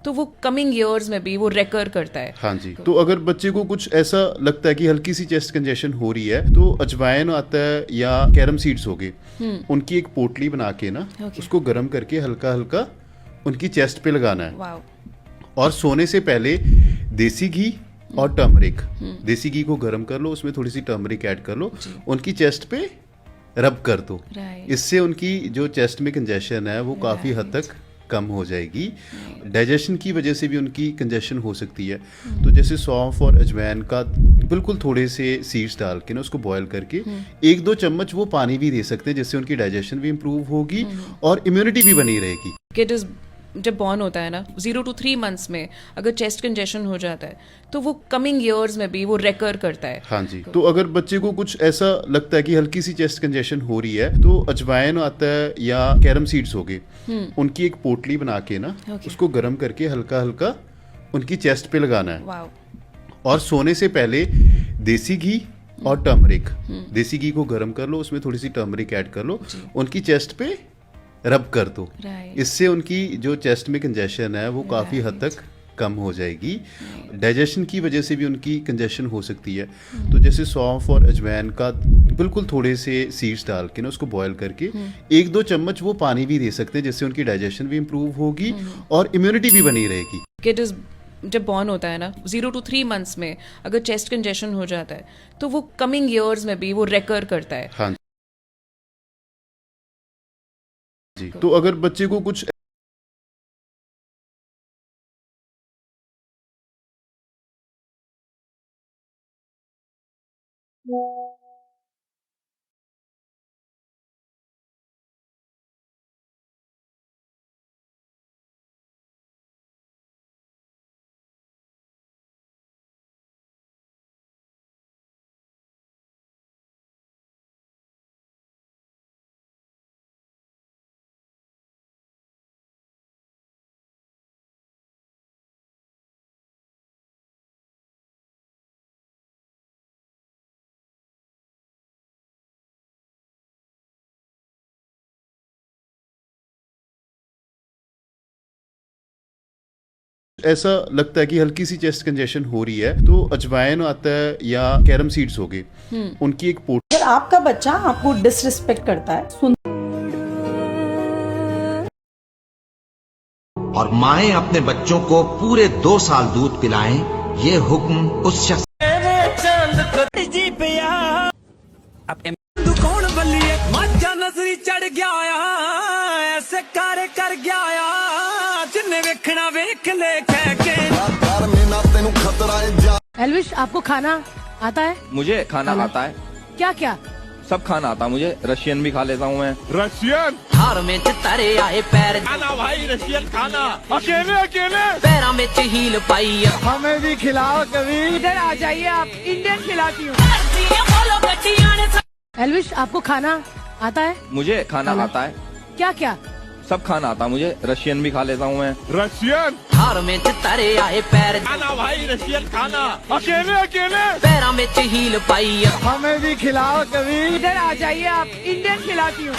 तो वो coming years में भी वो रेकर करता है। हाँ जी, तो अगर बच्चे को कुछ ऐसा लगता है कि हल्की सी चेस्ट कंजेशन हो रही है तो अजवाइन आता है या कैरम सीड्स हो गए, उनकी एक पोटली बना के ना उसको गर्म करके हल्का हल्का उनकी चेस्ट पे लगाना है। वाओ। और सोने से पहले देसी घी और टर्मरिक, देसी घी को गर्म कर लो, उसमें थोड़ी सी टर्मरिक ऐड कर लो, उनकी चेस्ट पे रब कर दो। इससे उनकी जो चेस्ट में कंजेशन है वो काफ़ी हद तक कम हो जाएगी। डाइजेशन की वजह से भी उनकी कंजेशन हो सकती है। तो जैसे सौंफ और अजवाइन का बिल्कुल थोड़े से सीड्स डाल के ना उसको बॉयल करके 1-2 चम्मच वो पानी भी दे सकते हैं, जिससे उनकी डाइजेशन भी इम्प्रूव होगी और इम्यूनिटी भी बनी रहेगी। किड इज जब बॉर्न होता है ना 0 to 3 months में अगर चेस्ट कंजेशन हो जाता है तो वो कमिंग ईयर्स में भी वो रेकर करता है। हाँ जी, तो अगर बच्चे को कुछ ऐसा लगता है कि हल्की सी चेस्ट कंजेशन हो रही है तो अजवाइन आता है या कैरम सीड्स हो गए, उनकी एक पोटली बना के ना उसको गर्म करके हल्का हल्का उनकी चेस्ट पे लगाना है। वाओ। और सोने से पहले देसी घी और टर्मरिक, देसी घी को गर्म कर लो, उसमें थोड़ी सी टर्मरिक ऐड कर लो, उनकी चेस्ट पे रब कर दो। इससे उनकी जो चेस्ट में कंजेशन है वो काफ़ी हद तक कम हो जाएगी। डाइजेशन की वजह से भी उनकी कंजेशन हो सकती है। तो जैसे सौंफ और अजवाइन का बिल्कुल थोड़े से सीड्स डाल के ना उसको बॉयल करके 1-2 चम्मच वो पानी भी दे सकते हैं, जिससे उनकी डाइजेशन भी इम्प्रूव होगी और इम्यूनिटी भी बनी रहेगी। किड इज जब बॉर्न होता है ना 0 to 3 months में अगर चेस्ट कंजेशन हो जाता है तो वो कमिंग ईयर्स में भी वो रेकर करता है। हाँ जी, तो अगर बच्चे को कुछ ऐसा लगता है कि हल्की सी चेस्ट कंजेशन हो रही है तो अजवाइन आता है या कैरम सीड्स हो गए, उनकी एक पोटली। अगर आपका बच्चा आपको डिसरिस्पेक्ट करता है, और माएं अपने बच्चों को पूरे 2 साल दूध पिलाएं, ये हुक्म उस शख्स कौन बल्लिए मजा नजरी चढ़ गया ऐसे कर गया जिन्ने वेखना वेख ले कह के। एल्विश, आपको खाना आता है? मुझे खाना आता है। क्या क्या? सब खाना आता है मुझे। रशियन भी खा लेता हूँ मैं। रशियन हार में तारे आए पैर खाना भाई, रशियन खाना अकेले पैरों में हील पाई। हमें भी खिलाओ कभी। इधर आ जाइए, आप इंडियन खिलाती हूँ। एल्विश, आपको खाना आता है? मुझे खाना आता है। क्या क्या? सब खाना आता है मुझे। रशियन भी खा लेता हूँ मैं। रशियन हार में तारे आए पैर खाना भाई, रशियन खाना अकेले पैरों में हील पाई। हमें भी खिलाओ कभी। इधर आ जाइए, आप इंडियन खिलाती हूँ।